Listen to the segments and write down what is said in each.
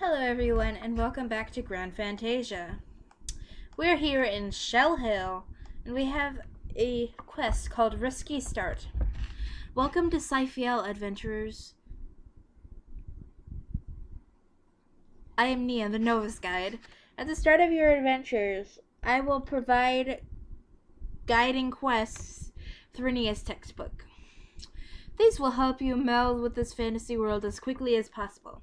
Hello everyone and welcome back to Grand Fantasia. We're here in Shell Hill and we have a quest called Risky Start. Welcome to Sci-Fiel Adventurers. I am Nia, the Novice Guide. At the start of your adventures, I will provide guiding quests through Nia's textbook. These will help you meld with this fantasy world as quickly as possible.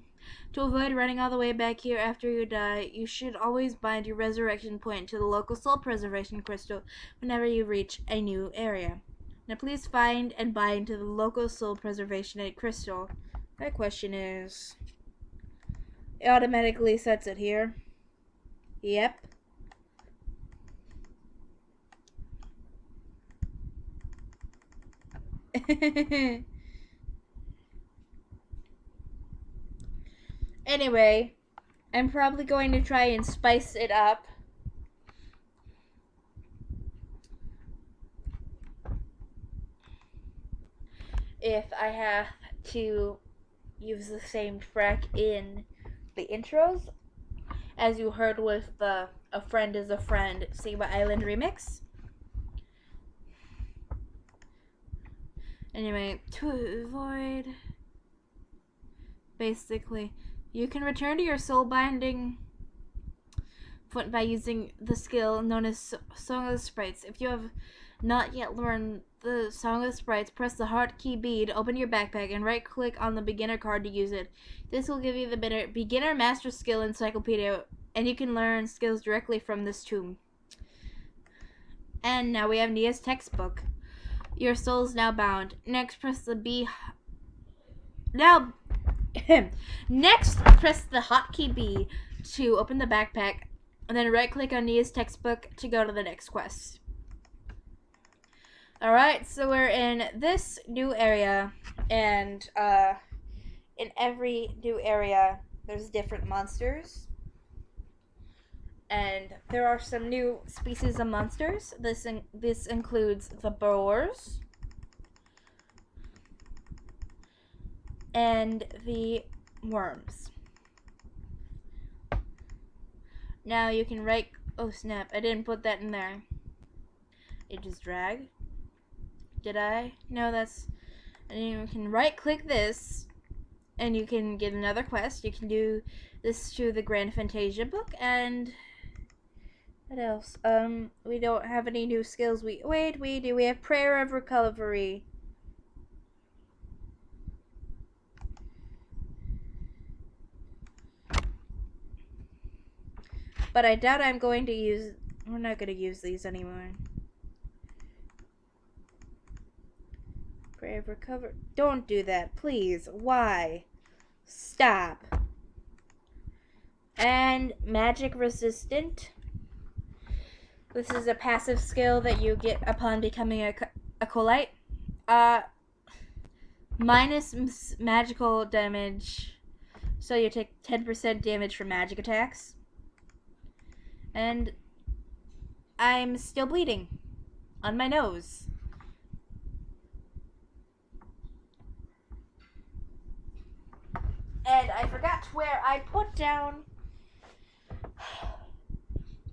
To avoid running all the way back here after you die, you should always bind your resurrection point to the local soul preservation crystal whenever you reach a new area. Now please find and bind to the local soul preservation crystal. My question is, it automatically sets it here. Yep. Anyway, I'm probably going to try and spice it up. If I have to use the same track in the intros, as you heard with the A Friend is a Friend Sigma Island remix. Anyway, to avoid, basically, you can return to your soul binding foot by using the skill known as Song of the Sprites. If you have not yet learned the Song of the Sprites, press the hotkey B to open your backpack and right click on the beginner card to use it. This will give you the beginner master skill encyclopedia, and you can learn skills directly from this tomb. And now we have Nia's textbook. Your soul is now bound. Next, press the B. Next, press the hotkey B to open the backpack, and then right-click on Nia's textbook to go to the next quest. Alright, so we're in this new area, and in every new area, there's different monsters. And there are some new species of monsters. This includes the boars and the worms. Now you can oh snap, I didn't put that in there. It just drag. Did I? No, and you can right click this and you can get another quest. You can do this through the Grand Fantasia book. And what else? We don't have any new skills. We do. We have Prayer of Recovery. But I doubt I'm going to use... We're not going to use these anymore. Prayer of Recovery. Don't do that, please. Why? Stop. And Magic Resistant. This is a passive skill that you get upon becoming a acolyte. Minus magical damage. So you take 10% damage from magic attacks. And I'm still bleeding on my nose. And I forgot where I put down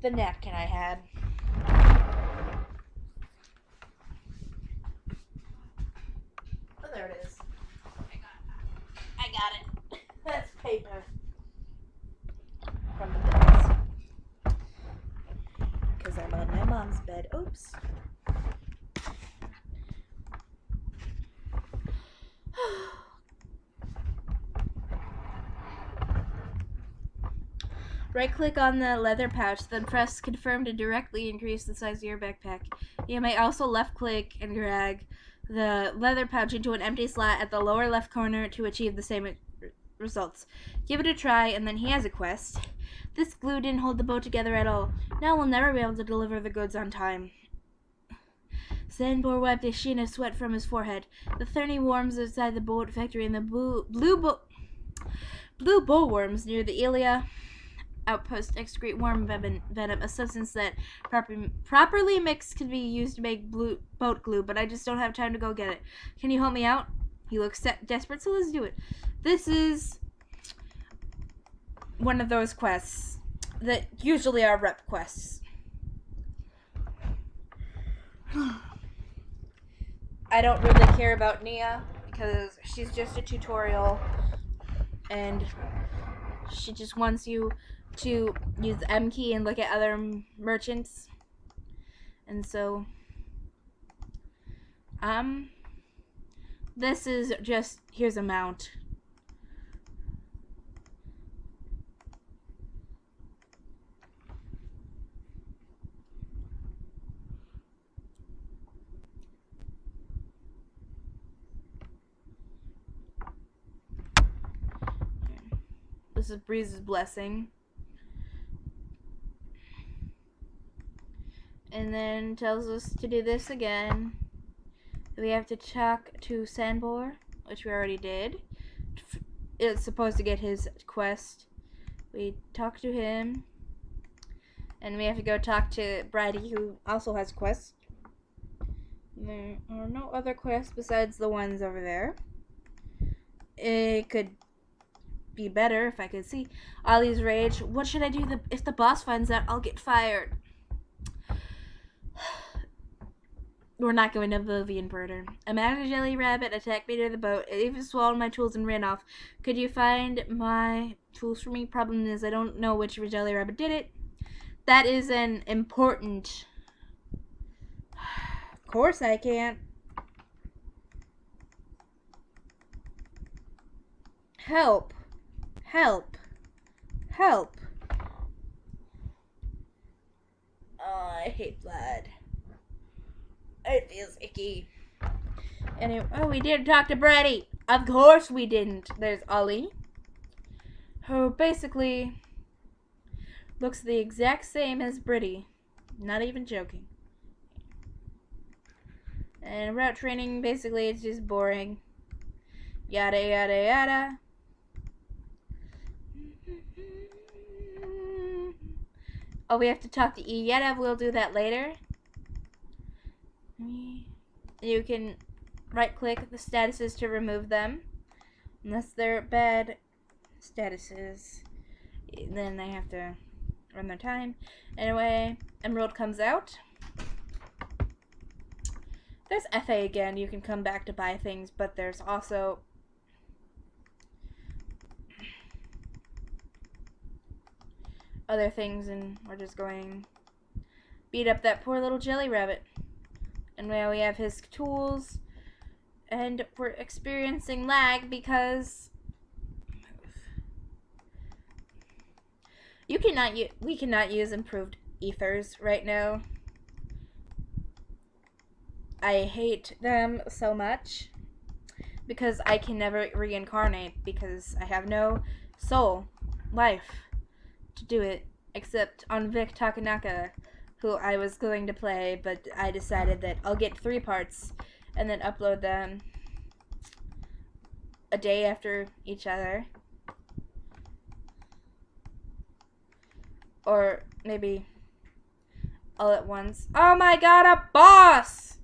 the napkin I had. Oh, there it is. I got it. That's paper. From the beds. Because I'm on my mom's bed. Oops. Right-click on the leather pouch, then press confirm to directly increase the size of your backpack. You may also left-click and drag the leather pouch into an empty slot at the lower left corner to achieve the same results. Give it a try, and then he has a quest. This glue didn't hold the boat together at all. Now we'll never be able to deliver the goods on time. Sandbore wiped a sheen of sweat from his forehead. The thorny worms outside the boat factory and the blue bowworms near the Elia outpost excrete worm venom, a substance that properly mixed can be used to make boat glue, but I just don't have time to go get it. Can you help me out? He looks desperate, so let's do it. This is one of those quests that usually are rep quests. I don't really care about Nia because she's just a tutorial and she just wants you to use the M key and look at other merchants. And so, this is just, here's a mount. This is Breeze's blessing. And then tells us to do this again. We have to talk to Sanbor, which we already did. It's supposed to get his quest. We talk to him. And we have to go talk to Bridie, who also has quests. There are no other quests besides the ones over there. It could be better if I could see. Ollie's rage. What should I do if the boss finds out? I'll get fired. We're not going to DEVIANTART. A mad jelly rabbit attacked me near the boat. It even swallowed my tools and ran off. Could you find my tools for me? Problem is, I don't know which jelly rabbit did it. That is an important... Of course I can't. Help. Help. Help. Oh, I hate blood. It feels icky. Anyway, oh, we didn't talk to Bridie. Of course we didn't. There's Ollie, who basically looks the exact same as Bridie. Not even joking. And route training, basically, it's just boring. Yada, yada, yada. Oh, we have to talk to Yeta. We'll do that later. You can right-click the statuses to remove them. Unless they're bad statuses. Then they have to run their time. Anyway, Emerald comes out. There's FA again. You can come back to buy things, but there's also... other things, and we're just going beat up that poor little jelly rabbit. And now we have his tools, and we're experiencing lag because we cannot use improved ethers right now. I hate them so much because I can never reincarnate because I have no soul life to do it, except on Vic Takanaka, who I was going to play, but I decided that I'll get 3 parts and then upload them a day after each other. Or maybe all at once. Oh my god, a boss!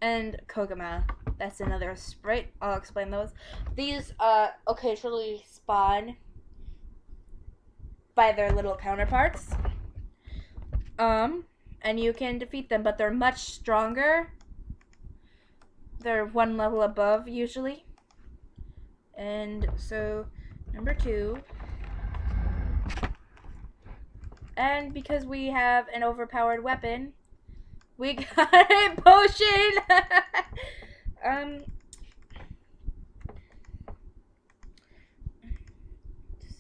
And Kogama. That's another sprite. I'll explain those. These occasionally spawn by their little counterparts. And you can defeat them, but they're much stronger. They're 1 level above, usually. And so, number 2. And because we have an overpowered weapon, we got a potion! Let's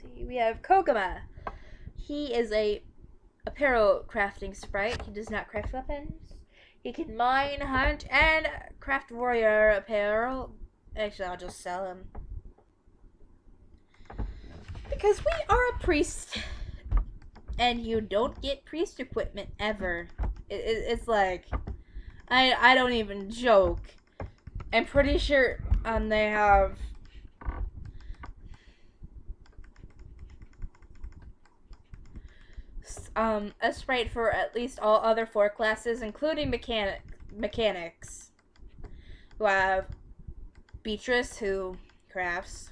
see, we have Kogama. He is a apparel crafting sprite. He does not craft weapons. He can mine, hunt, and craft warrior apparel. Actually, I'll just sell him. Because we are a priest. And you don't get priest equipment ever. It's like, I don't even joke. I'm pretty sure they have a sprite for at least all other 4 classes, including mechanics. Who have Beatrice, who crafts,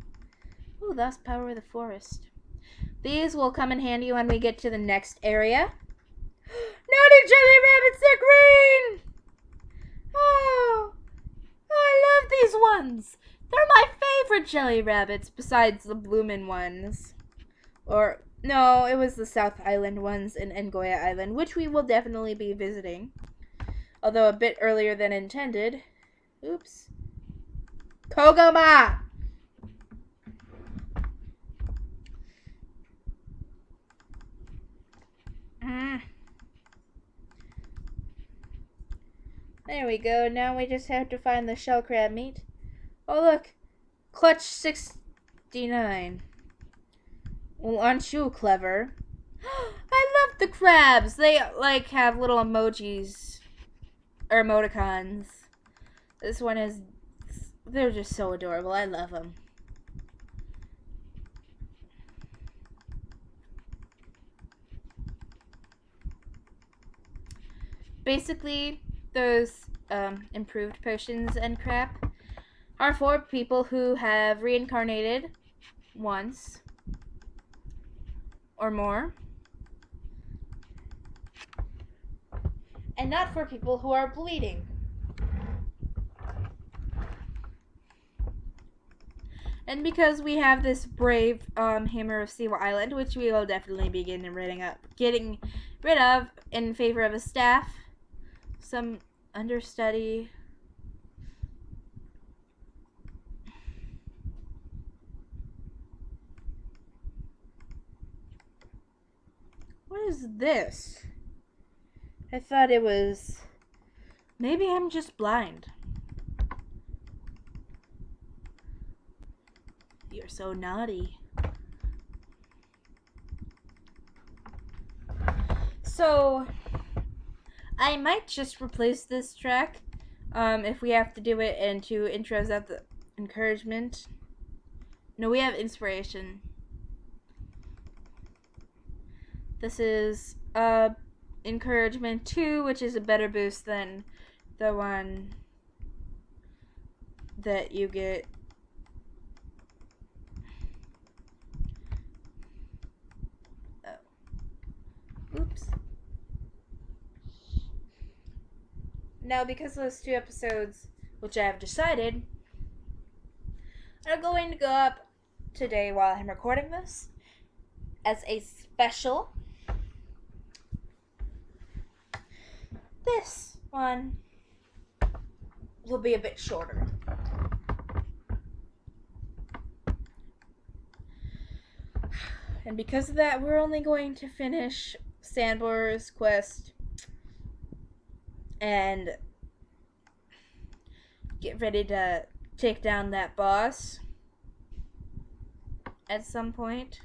Ooh, thus power of the forest. These will come in handy when we get to the next area. Naughty jelly rabbits, they're green! Oh, I love these ones. They're my favorite jelly rabbits besides the bloomin' ones. Or, no, it was the South Island ones in Ngoya Island, which we will definitely be visiting. Although a bit earlier than intended. Oops. Kogoma! There we go. Now we just have to find the shell crab meat. Oh, look. Clutch 69. Well, aren't you clever? I love the crabs. They, like, have little emojis. Or emoticons. This one is... They're just so adorable. I love them. Basically, those improved potions and crap are for people who have reincarnated once or more, and not for people who are bleeding. And because we have this brave Hammer of Siwa Island, which we will definitely be getting rid of in favor of a staff, some understudy. What is this? I thought it was... Maybe I'm just blind. You're so naughty. So, I might just replace this track if we have to do it into intros of the encouragement. No, we have inspiration. This is encouragement 2, which is a better boost than the one that you get. Oh. Oops. Now, because those 2 episodes, which I have decided, are going to go up today while I'm recording this, as a special, this one will be a bit shorter. And because of that, we're only going to finish Sandbor's quest and get ready to take down that boss at some point.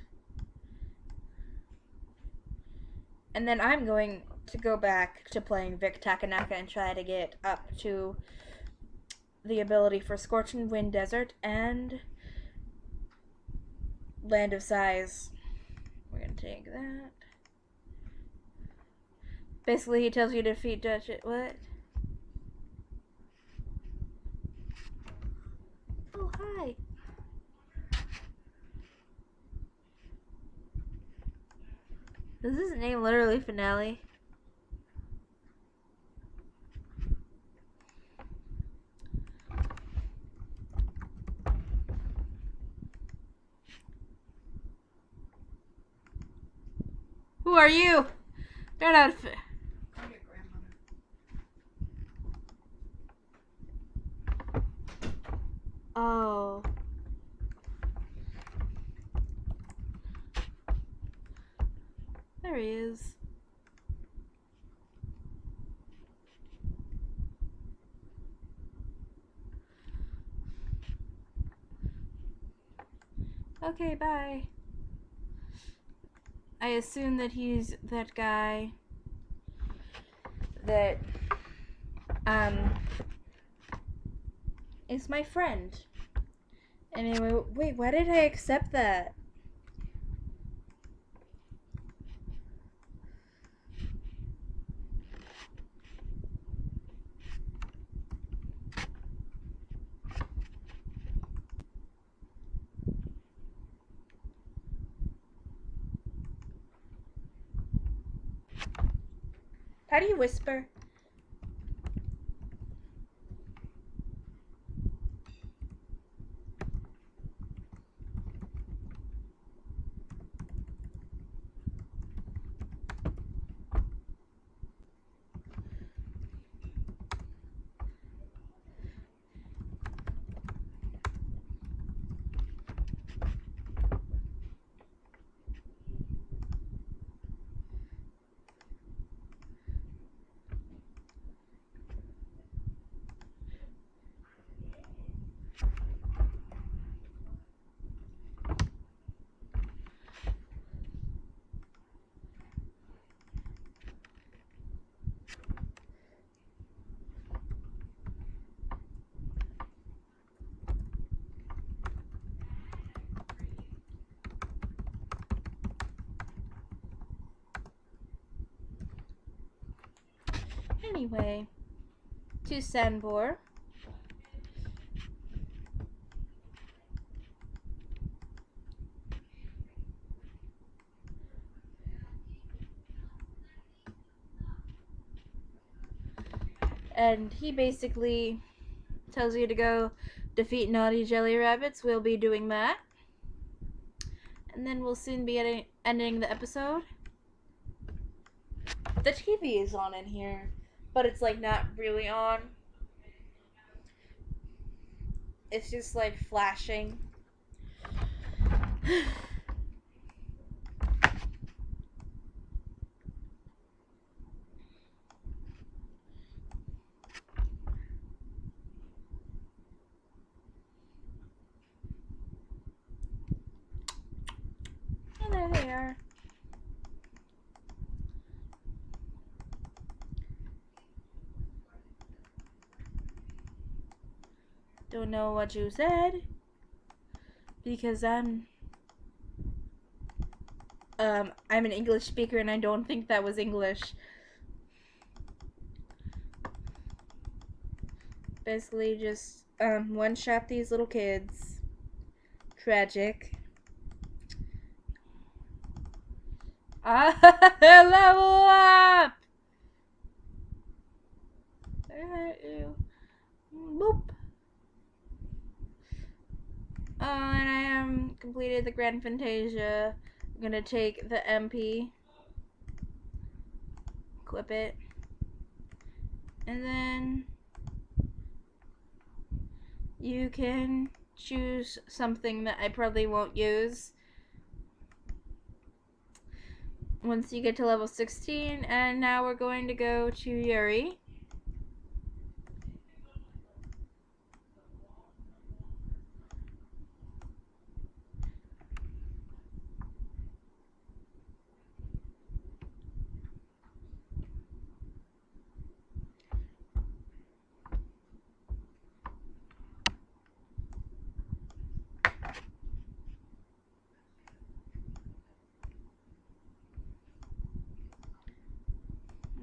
And then I'm going to go back to playing Vic Takanaka and try to get up to the ability for Scorching Wind Desert and Land of Sighs. We're going to take that. Basically, he tells you to defeat Dutch. What? Oh, hi. Is his name literally Finale? Who are you? They're not. Oh. There he is. Okay, bye. I assume that he's that guy that is my friend. Anyway, wait, why did I accept that? How do you whisper? Anyway, to Sanbor. And he basically tells you to go defeat naughty jelly rabbits. We'll be doing that. And then we'll soon be ending the episode. The TV is on in here, but it's like not really on. It's just like flashing. And there they are. Don't know what you said because I'm an English speaker and I don't think that was English. Basically just one-shot these little kids. Tragic. Level up! Boop. And I completed the Grand Fantasia. I'm gonna take the MP, equip it, and then you can choose something that I probably won't use once you get to level 16. And now we're going to go to Yuri.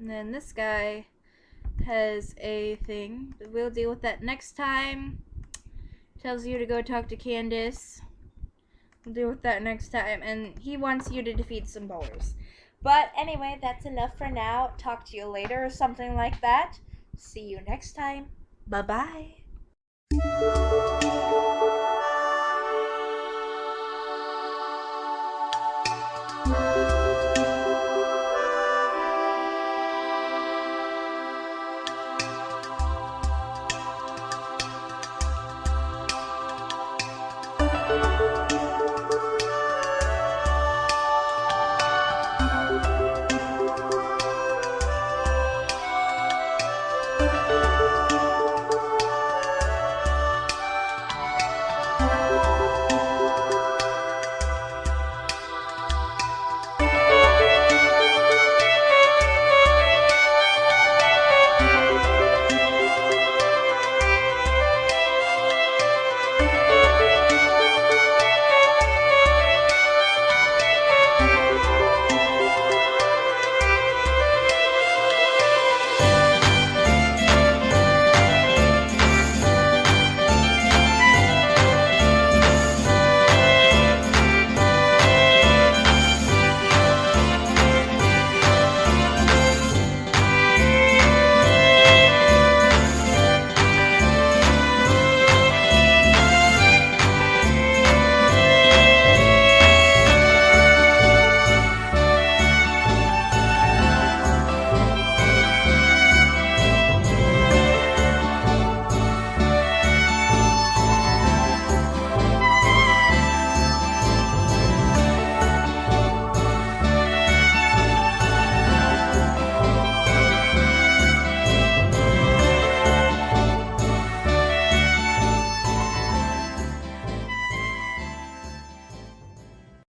And then this guy has a thing, but we'll deal with that next time. Tells you to go talk to Candace. We'll deal with that next time. And he wants you to defeat some bowlers. But anyway, that's enough for now. Talk to you later or something like that. See you next time. Bye-bye.